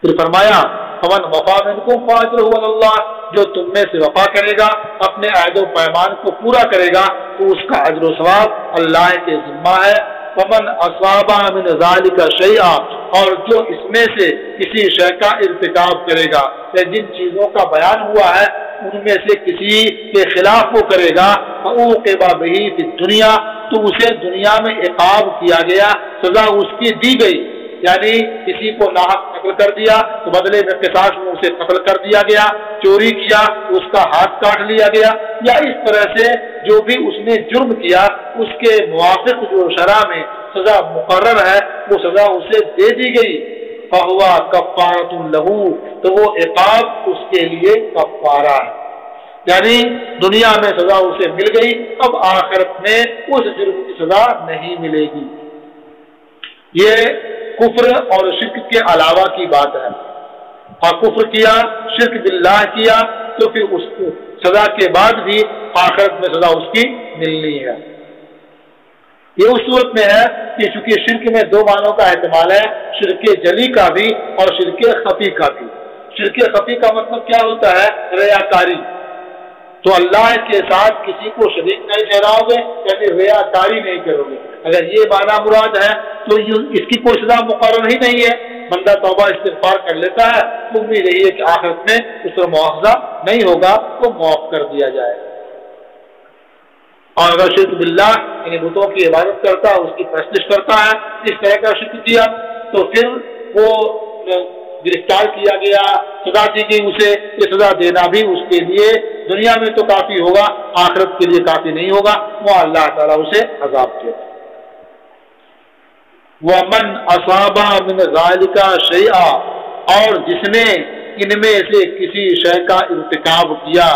پھر فرمایا فمن وفا منکم فاجرہ علی اللہ، جو تم میں سے وفا کرے گا، اپنے عہد و پیمان کو پورا کرے گا، تو اس کا اجر و ثواب اللہ کے ذمہ ہے۔ فمن اصاب من ذلک شیئا، اور جو اس میں سے کسی شے کا ارتکاب کرے گا، جن چیزوں کا بیان ہوا ہے ان میں سے کسی کے خلاف وہ کرے گا، فعوقب بہ فی الدنیا، تو اسے دنیا میں عقاب کیا گیا، سزا اس کی دی گئی، یعنی کسی کو ناحق قتل کر دیا تو بدلے میں قصاص میں اسے قتل کر دیا گیا، چوری کیا تو اس کا ہاتھ کاٹ لیا گیا، یا اس طرح سے جو بھی اس نے جرم کیا اس کے موافق جو شرع میں سزا مقرر ہے وہ سزا اسے دے دی گئی، فہو کفارۃ لہ، تو وہ عقاب اس کے لیے کفارہ ہے، یعنی دنیا میں سزا اسے مل گئی، اب آخرت میں اس جرم کی سزا نہیں ملے گی۔ یہ کفر اور شرک کے علاوہ کی بات ہے، اور کفر کیا، شرک باللہ کیا تو پھر اس کو سزا کے بعد بھی آخرت میں سزا اس کی ملنی ہے۔ یہ اس صورت میں ہے کہ چونکہ شرک میں دو معنوں کا احتمال ہے، شرک جلی کا بھی اور شرک خفی کا بھی۔ شرک خفی کا مطلب کیا ہوتا ہے؟ ریاکاری، تو اللہ کے ساتھ کسی کو شریک نہیں ٹھہراؤ گے، یعنی ریاکاری نہیں کرو گے، اگر یہ معنی مراد ہے تو اس کی کوئی سزا مقرر ہی نہیں ہے، بندہ توبہ استغفار کر لیتا ہے تو امید یہی ہے کہ آخرت میں اس پر مواخذہ نہیں ہوگا، وہ معاف کر دیا جائے۔ اور اگر شرک باللہ یعنی بتوں کی عبادت کرتا ہے، اس کی پرستش کرتا ہے، اس طرح کا شرک کیا تو پھر وہ گرفتار کیا گیا، سزا دی گئی اسے، یہ سزا دینا بھی اس کے لیے دنیا میں تو کافی ہوگا، آخرت کے لیے کافی نہیں ہوگا، وہ اللہ تعالیٰ اسے عذاب دے گا۔ وَمَنْ أَصَابَ مِنْ ذَلِكَ شَيْئًا، اور جس نے ان میں سے کسی شے کا ارتکاب کیا،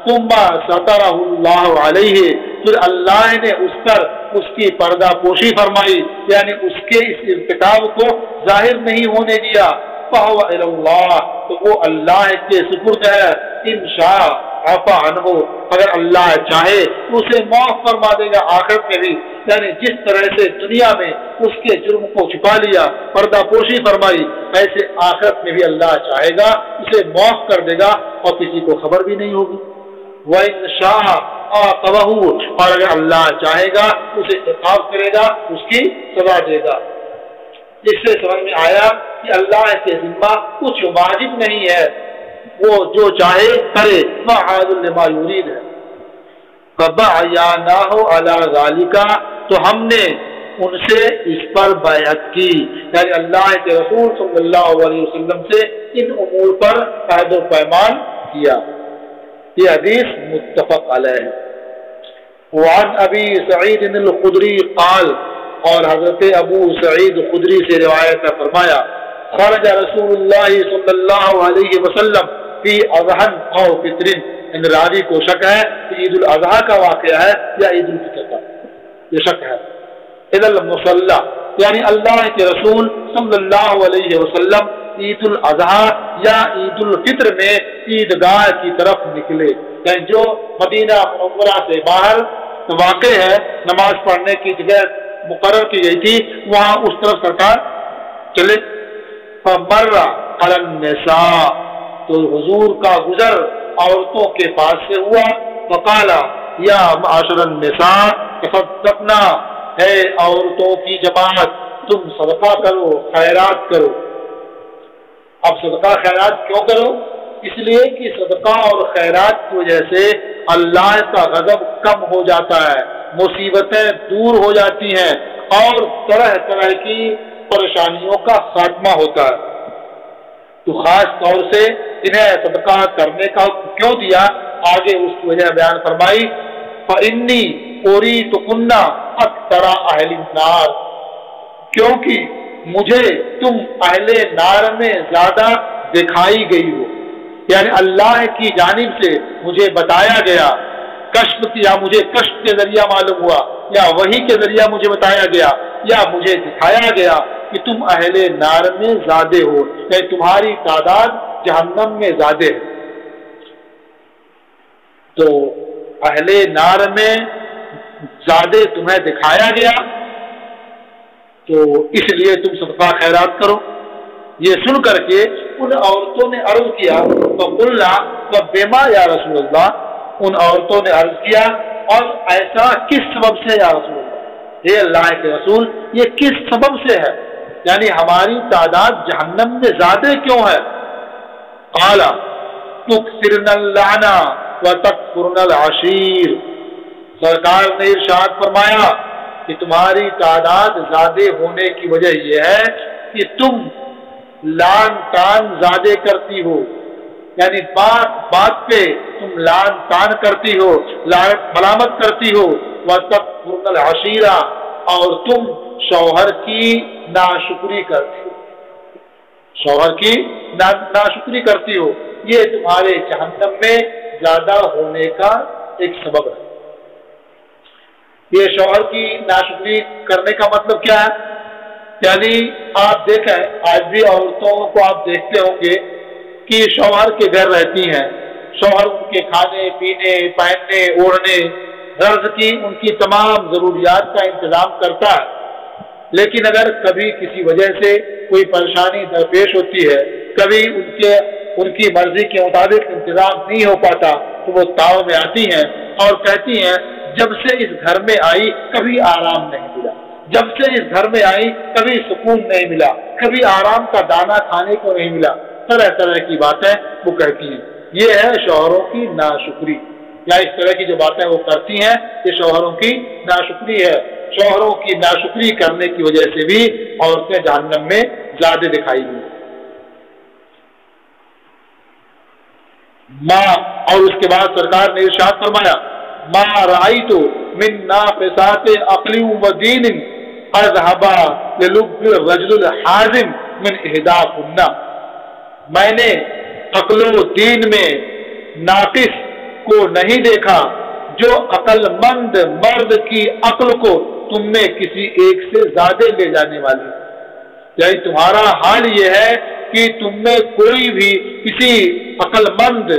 ثُمَّ سَتَرَهُ اللَّهُ عَلَيْهِ، پھر اللہ نے اس پر اس کی پردہ پوشی فرمائی، یعنی اس کے اس ارتکاب کو ظاہر نہیں ہونے دیا، فَهُوَ إِلَى اللَّهِ، تو وہ اللہ کے سپرد ہے، إِن شَاءَ عَفَا عَنْهُ، اگر اللہ چاہے تو اسے معاف فرما دے گا آخرت میں بھی، یعنی جس طرح سے دنیا میں اس کے جرم کو چھپا لیا، پردہ پوشی فرمائی، ایسے آخرت میں بھی اللہ چاہے گا اسے معاف کر دے گا اور کسی کو خبر بھی نہیں ہوگی۔ وَإِن شَاءَ عَاقَبَهُ، اور اگر اللہ چاہے گا اسے عقاب کرے گا، اس کی سزا دے گا۔ اس سے سمجھ میں آیا کہ اللہ کے ذمہ کچھ واجب نہیں ہے، وہ جو چاہے کرے، فَعَالٌ لِمَا يُرِيدُ ہے۔ فَبَعَيَانَاهُ عَلَى ذَلِكَ، تو ہم نے ان سے اس پر بیعت کی، یعنی اللہ کے رسول صلی اللہ علیہ وسلم سے ان امور پر عہد و پیمان کیا۔ یہ حدیث متفق علیہ ہے۔ وعن ابی سعید الخدری قال، اور حضرت ابو سعید خدری سے روایت ہے، فرمایا خرج رسول اللہ صلی اللہ علیہ وسلم فی اضحی او فطر، ان راوی کو شک ہے کہ عید الاضحیٰ کا واقعہ ہے یا عید الفطر کا، یہ شک ہے۔ الی المصلی، یعنی اللہ کے رسول صلی اللہ علیہ وسلم عید الاضحیٰ یا عید الفطر میں عیدگاہ کی طرف نکلے، یعنی جو مدینہ منورہ سے باہر واقع ہے، نماز پڑھنے کی جگہ مقرر کی گئی تھی، وہاں اس طرف سرکار چلے۔ فمر علی النساء، تو حضور کا گزر عورتوں کے پاس سے ہوا، فقال یا معاشر النساء تصدقنا، ہے عورتوں کی جماعت تم صدقہ کرو، خیرات کرو۔ اب صدقہ خیرات کیوں کرو؟ اس لیے کہ صدقہ اور خیرات کی وجہ سے اللہ کا غضب کم ہو جاتا ہے، مصیبتیں دور ہو جاتی ہیں اور طرح طرح کی پریشانیوں کا خاتمہ ہوتا ہے۔ تو خاص طور سے انہیں صدقہ کرنے کا کیوں دیا، آگے اس کی وجہ بیان فرمائی، فَإِنِّي أُرِيتُكُنَّ أَكْثَرَ أَهْلِ النَّارِ، کیونکہ مجھے تم اہل نار میں زیادہ دکھائی گئی ہو، یعنی اللہ کی جانب سے مجھے بتایا گیا، کشف کیا، مجھے کشف کے ذریعہ معلوم ہوا، یا وحی کے ذریعہ مجھے بتایا گیا، یا مجھے دکھایا گیا کہ تم اہل نار میں زیادہ ہو، یعنی تمہاری تعداد جہنم میں زیادہ ہے۔ تو اہل نار میں زیادہ تمہیں دکھایا گیا، تو اس لیے تم صدقہ خیرات کرو۔ یہ سن کر کے ان عورتوں نے عرض کیا، فَقُلْنَا وَبِمَا یا رسول اللہ، ان عورتوں نے عرض کیا، اور ایسا کس سبب سے یا رسول اللہ، یہ اللہ کے رسول یہ کس سبب سے ہے، یعنی ہماری تعداد جہنم میں زیادہ کیوں ہے؟ قَالَ تُكْثِرْنَ اللَّعْنَ وَتَكْفُرْنَ الْعَشِيرَ، سرکار نے ارشاد فرمایا کہ تمہاری تعداد زیادہ ہونے کی وجہ یہ ہے کہ تم لان تان زیادہ کرتی ہو، یعنی بات بات پہ تم لان تان کرتی ہو، ملامت کرتی ہو، وَتَكْفُرْنَ الْعَشِيرَ، اور تم شوہر کی ناشکری کرتی ہو، شوہر کی ناشکری کرتی ہو، یہ تمہارے جہنم میں زیادہ ہونے کا ایک سبب ہے۔ یہ شوہر کی ناشکری کرنے کا مطلب کیا ہے؟ یعنی آپ دیکھیں، آج بھی عورتوں کو آپ دیکھتے ہوں گے کہ شوہر کے گھر رہتی ہیں، شوہر ان کے کھانے پینے پہننے اوڑھنے غرض کی ان کی تمام ضروریات کا انتظام کرتا ہے، لیکن اگر کبھی کسی وجہ سے کوئی پریشانی درپیش ہوتی ہے، کبھی ان کی مرضی کے مطابق انتظام نہیں ہو پاتا، تو وہ تاؤ میں آتی ہیں اور کہتی ہیں جب سے اس گھر میں آئی کبھی آرام نہیں ملا، جب سے اس گھر میں آئی کبھی سکون نہیں ملا، کبھی آرام کا دانہ کھانے کو نہیں ملا، طرح طرح کی باتیں وہ کہتی ہیں۔ یہ ہے شوہروں کی ناشکری، یا اس طرح کی جو باتیں وہ کرتی ہیں یہ شوہروں کی ناشکری ہے۔ شوہروں کی ناشکری کرنے کی وجہ سے بھی عورتیں جہنم میں زیادہ دکھائی گئی۔ ماں، اور اس کے بعد سرکار نے ارشاد فرمایا ما رأیت من ناقصات عقل و دین اذهب للب الرجل الحازم من احداثن، میں نے عقل و دین میں ناقص کو نہیں دیکھا جو عقل مند مرد کی عقل کو تم میں کسی ایک سے زیادہ لے جانے والی، یعنی تمہارا حال یہ ہے کہ تم میں کوئی بھی کسی عقل مند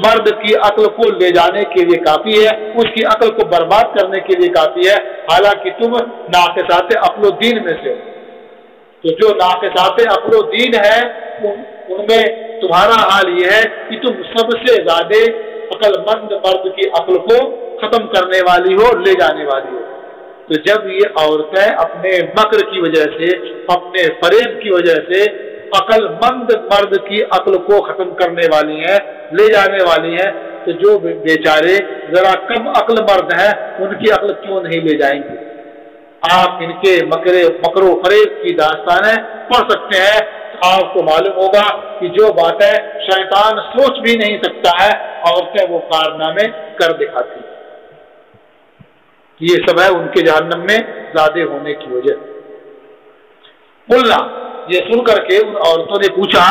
مرد کی عقل کو لے جانے کے لیے کافی ہے، اس کی عقل کو برباد کرنے کے لیے کافی ہے، حالانکہ تم ناقصات عقل و دین میں سے ہو۔ تو جو ناقصات عقل و دین ہے ان میں تمہارا حال یہ ہے کہ تم سب سے زیادہ عقل مند مرد کی عقل کو ختم کرنے والی ہو، لے جانے والی ہو۔ تو جب یہ عورتیں اپنے مکر کی وجہ سے، اپنے فریب کی وجہ سے عقل مند مرد کی عقل کو ختم کرنے والی ہیں، لے جانے والی ہیں، تو جو بیچارے ذرا کم عقل مرد ہیں ان کی عقل کیوں نہیں لے جائیں گے؟ آپ ان کے مکر و فریب کی داستانیں پڑھ سکتے ہیں، آپ کو معلوم ہوگا کہ جو باتیں شیطان سوچ بھی نہیں سکتا ہے عورتیں وہ کارنامے کر دکھاتی، یہ سب ہے ان کے جہنم میں زیادہ ہونے کی وجہ۔ قلنا، یہ سن کر کے ان عورتوں نے پوچھا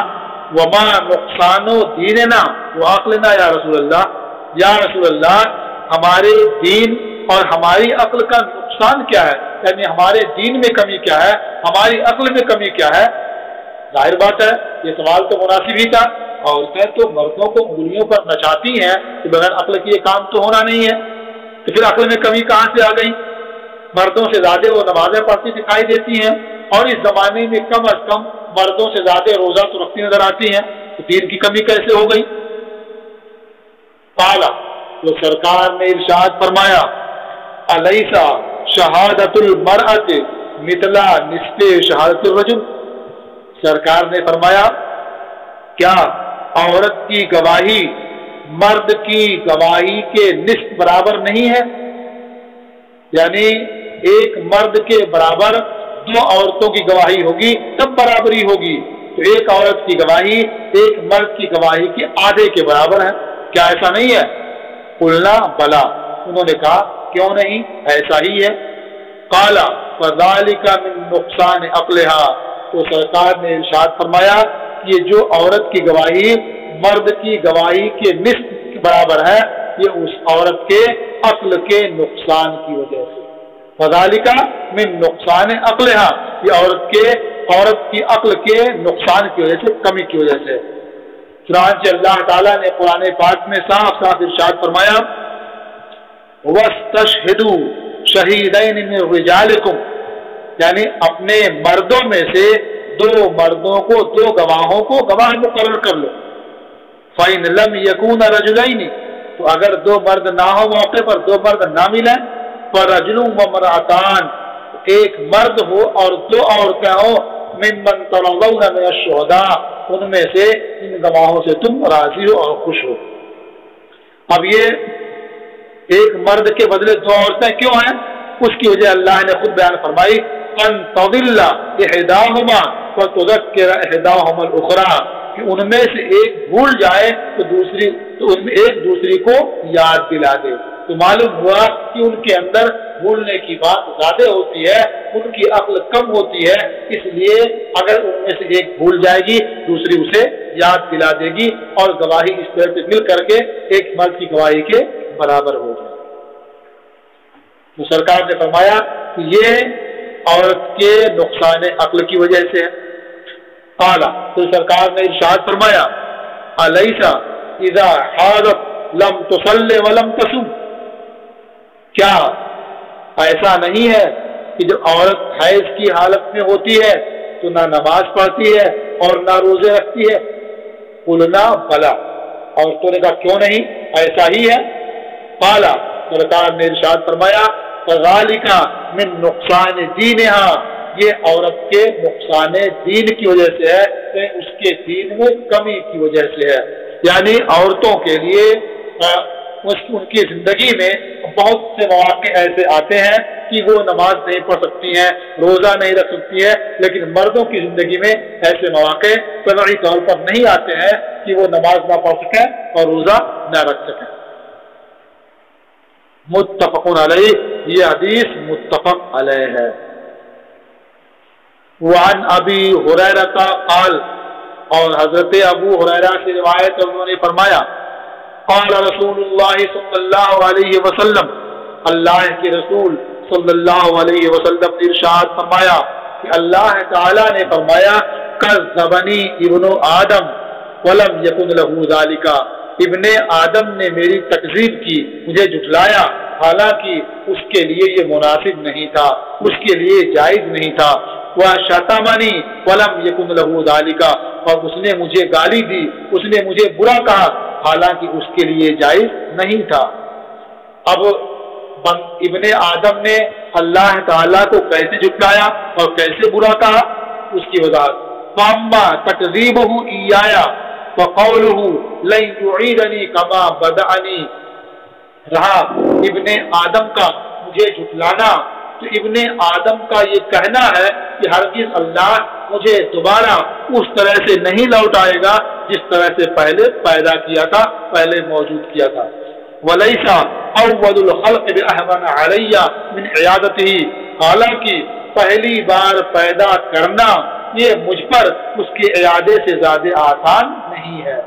وما نقصان دیننا وعقلنا یا رسول اللہ، یا رسول اللہ ہمارے دین اور ہماری عقل کا نقصان کیا ہے، یعنی ہمارے دین میں کمی کیا ہے، ہماری عقل میں کمی کیا ہے؟ ظاہر بات ہے یہ سوال تو مناسب ہی تھا، عورتیں تو مردوں کو انگلیوں پر نچاتی ہیں کہ بغیر عقل کے یہ کام تو ہونا نہیں ہے، تو پھر عقل میں کمی کہاں سے آ گئی؟ مردوں سے زیادہ وہ نمازیں پڑھتی دکھائی دیتی ہیں، اور اس زمانے میں کم از کم مردوں سے زیادہ روزہ تو رکھتی نظر آتی ہیں، تو دین کی کمی کیسے ہو گئی؟ قال، تو سرکار نے ارشاد فرمایا الیسا شہادت المرأۃ مثل نصف شہادت الرجل، سرکار نے فرمایا کیا عورت کی گواہی مرد کی گواہی کے نصف برابر نہیں ہے؟ یعنی ایک مرد کے برابر دو عورتوں کی گواہی ہوگی تب برابری ہوگی، تو ایک عورت کی گواہی ایک مرد کی گواہی کے آدھے کے برابر ہے، کیا ایسا نہیں ہے؟ قلنا بلا، انہوں نے کہا کیوں نہیں، ایسا ہی ہے۔ قال فذلک من نقصان عقلها، تو سرکار نے ارشاد فرمایا کہ یہ جو عورت کی گواہی مرد کی گواہی کے نصف برابر ہے یہ اس عورت کے عقل کے نقصان کی وجہ سے، فذلک من نقصان عقلها، یہ عورت کی عقل کے نقصان کی وجہ سے، کمی کی وجہ سے۔ چنانچہ اللہ تعالیٰ نے قرآن پاک میں صاف صاف ارشاد فرمایا وَاسْتَشْهِدُوا شَهِيدَيْنِ مِنْ رِجَالِكُمْ، یعنی اپنے مردوں میں سے دو مردوں کو، دو گواہوں کو گواہ مقرر کر لو۔ فَإِنْ لَمْ يَكُونَ رَجُلَيْنِ، تو اگر دو مرد نہ ہو، موقع پر دو مرد نہ ملیں، فَرَجُلٌ وَامْرَأَتَانِ، ایک مرد ہو اور دو عورتیں ہوں، مِمَّنْ تَرْضَوْنَ مِنَ الشُّهَدَاءِ، ان میں سے ان گواہوں سے تم راضی ہو اور خوش ہو۔ اب یہ ایک مرد کے بدلے دو عورتیں کیوں ہیں؟ اس کی وجہ اللہ نے خود بیان فرمائی ان تضل احداہما وتذکر احداہما الاخری، کہ ان میں سے ایک بھول جائے تو ان میں ایک دوسری کو یاد دلا دے۔ تو معلوم ہوا کہ ان کے اندر بھولنے کی بات زیادہ ہوتی ہے، ان کی عقل کم ہوتی ہے، اس لیے اگر ان میں سے ایک بھول جائے گی دوسری اسے یاد دلا دے گی، اور گواہی اس طرح سے مل کر کے ایک مرد کی گواہی کے برابر ہو جائے۔ تو سرکار نے فرمایا کہ یہ عورت کے نقصان عقل کی وجہ سے ہے۔ قالا، تو سرکار نے ارشاد فرمایا الیسا اذا حاضت لم تصلی ولم تصم، کیا ایسا نہیں ہے کہ جب عورت حیض کی حالت میں ہوتی ہے تو نہ نماز پڑھتی ہے اور نہ روزے رکھتی ہے؟ قلنا بلا، عورتوں نے کہا کیوں نہیں، ایسا ہی ہے۔ قالا، سرکار نے ارشاد فرمایا ذالک من نقصان دینہا، یہ عورت کے نقصان دین کی وجہ سے ہے، اس کے دین میں کمی کی وجہ سے ہے۔ یعنی عورتوں کے لیے ان کی زندگی میں بہت سے مواقع ایسے آتے ہیں کہ وہ نماز نہیں پڑھ سکتی ہیں، روزہ نہیں رکھ سکتی ہے، لیکن مردوں کی زندگی میں ایسے مواقع طبعی طور پر نہیں آتے ہیں کہ وہ نماز نہ پڑھ سکیں اور روزہ نہ رکھ سکیں۔ متفق علیہ، یہ حدیث متفق علیہ ہے۔ وعن ابی ہریرہ قال، اور حضرت ابو ہریرہ سے روایت انہوں نے فرمایا، قال رسول اللہ صلی اللہ علیہ وسلم، اللہ کے رسول صلی اللہ علیہ وسلم نے ارشاد فرمایا کہ اللہ تعالی نے فرمایا، کذبنی ابن آدم ولم یکن لہ ذالک، ابن آدم نے میری تکذیب کی، مجھے جھٹلایا، حالانکہ اس کے لیے یہ مناسب نہیں تھا، اس کے لیے جائز نہیں تھا۔ وشتمنی ولم یکن لہ ذالک، اور اس نے مجھے گالی دی، اس نے مجھے برا کہا، حالانکہ اس کے لیے جائز نہیں تھا۔ اب ابن آدم نے اللہ تعالیٰ کو کیسے جھٹلایا اور کیسے برا کہا، اس کی وضاحت۔ فاما تکذیبہ ایایا وقولہ لن یعیدنی کما بدعنی، رہا ابن آدم کا مجھے جھٹلانا، تو ابن آدم کا یہ کہنا ہے کہ ہرگز اللہ مجھے دوبارہ اس طرح سے نہیں لوٹائے گا جس طرح سے پہلے پیدا کیا تھا، پہلے موجود کیا تھا۔ وَلَيْسَ أَوَّلُ الْخَلْقِ بِأَهْوَنَ عَلَيَّ مِنْ عِيَادَتِهِ، حالانکہ پہلی بار پیدا کرنا یہ مجھ پر اس کے اعادے سے زیادہ آسان نہیں ہے۔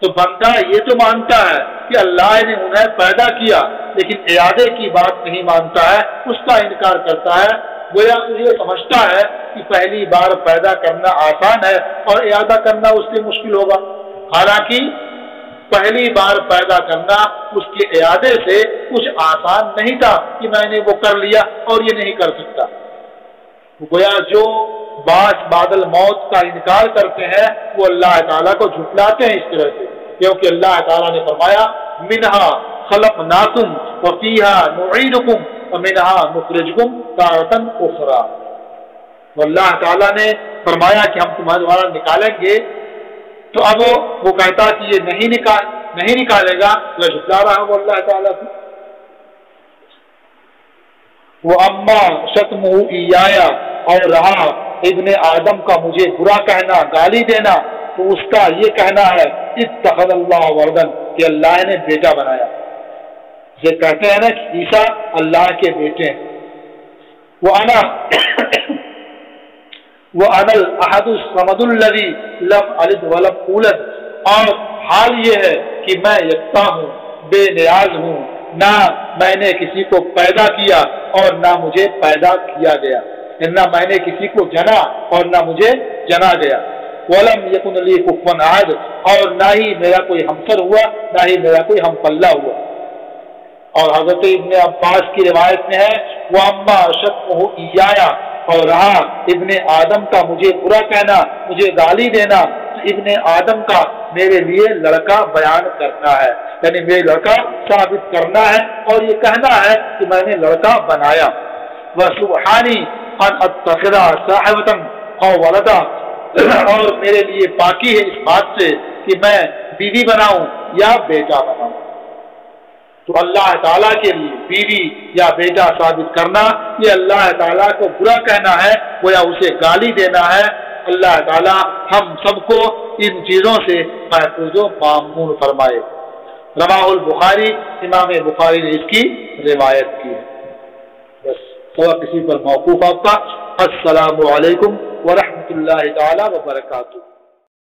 تو بندہ یہ تو مانتا ہے کہ اللہ نے انہیں پیدا کیا، لیکن اعادے کی بات نہیں مانتا ہے، اس کا انکار کرتا ہے، گویا یہ سمجھتا ہے کہ پہلی بار پیدا کرنا آسان ہے اور اعادہ کرنا اس سے مشکل ہوگا، حالانکہ پہلی بار پیدا کرنا اس کے اعادے سے کچھ آسان نہیں تھا کہ میں نے وہ کر لیا اور یہ نہیں کر سکتا۔ گویا جو بعد الموت کا انکار کرتے ہیں وہ اللہ تعالیٰ کو جھٹلاتے ہیں اس طرح سے، کیونکہ اللہ تعالیٰ نے فرمایا منہا خلقناکم وفیہا نعیدکم ومنہا نخرجکم تارۃ اخری، اللہ تعالیٰ نے فرمایا کہ ہم تمہارا نکالیں گے، تو اب وہ کہتا کہ یہ نہیں نکالے گا، وہ جھٹلا رہا وہ اللہ تعالیٰ کو۔ وہ اما شتمہ ایایا، اور رہا ابن آدم کا مجھے برا کہنا، گالی دینا، تو اس کا یہ کہنا ہے اتخذ اللہ ولدا، کہ اللہ نے بیٹا بنایا۔ یہ کہتے ہیں نا کہ عیسیٰ اللہ کے بیٹے ہیں۔ وَأَنَا الْأَحَدُ الصَّمَدُ الَّذِي لَمْ أَلِدْ وَلَمْ أُولَدْ، اور حال یہ ہے کہ میں یکتا ہوں، بے نیاز ہوں، نہ میں نے کسی کو پیدا کیا اور نہ مجھے پیدا کیا گیا، نہ میں نے کسی کو جنا اور نہ مجھے جنا گیا۔ وَلَمْ يَكُنْ لِي كُفُوًا أَحَدٌ، اور نہ ہی میرا کوئی ہمسر ہوا، نہ ہی میرا کوئی ہم پلہ ہوا۔ اور حضرت ابن عباس کی روایت میں ہے وَأَمَّا شَتْمُهُ إِيَّايَ، اور رہا ابن آدم کا مجھے برا کہنا، مجھے گالی دینا، تو ابن آدم کا میرے لیے لڑکا بیان کرنا ہے، یعنی میرے لڑکا ثابت کرنا ہے اور یہ کہنا ہے کہ میں نے لڑکا بنایا۔ وَسُبْحَانِي أَنْ أَتَّخِذَ صَاحِبَةً أَوْ وَلَدًا، اور میرے لیے پاکی ہے اس بات سے کہ میں بیوی بناؤں یا بیٹا بناؤں۔ تو اللہ تعالیٰ کے لیے بیوی یا بیٹا ثابت کرنا یہ اللہ تعالیٰ کو برا کہنا ہے، وہ یا اسے گالی دینا ہے۔ اللہ تعالیٰ ہم سب کو ان چیزوں سے محفوظ و مامون فرمائے۔ رواہ البخاری، امام بخاری نے اس کی روایت کی ہے۔ بس کسی پر موقوف آپ کا۔ السلام علیکم ورحمۃ اللہ تعالی وبرکاتہ۔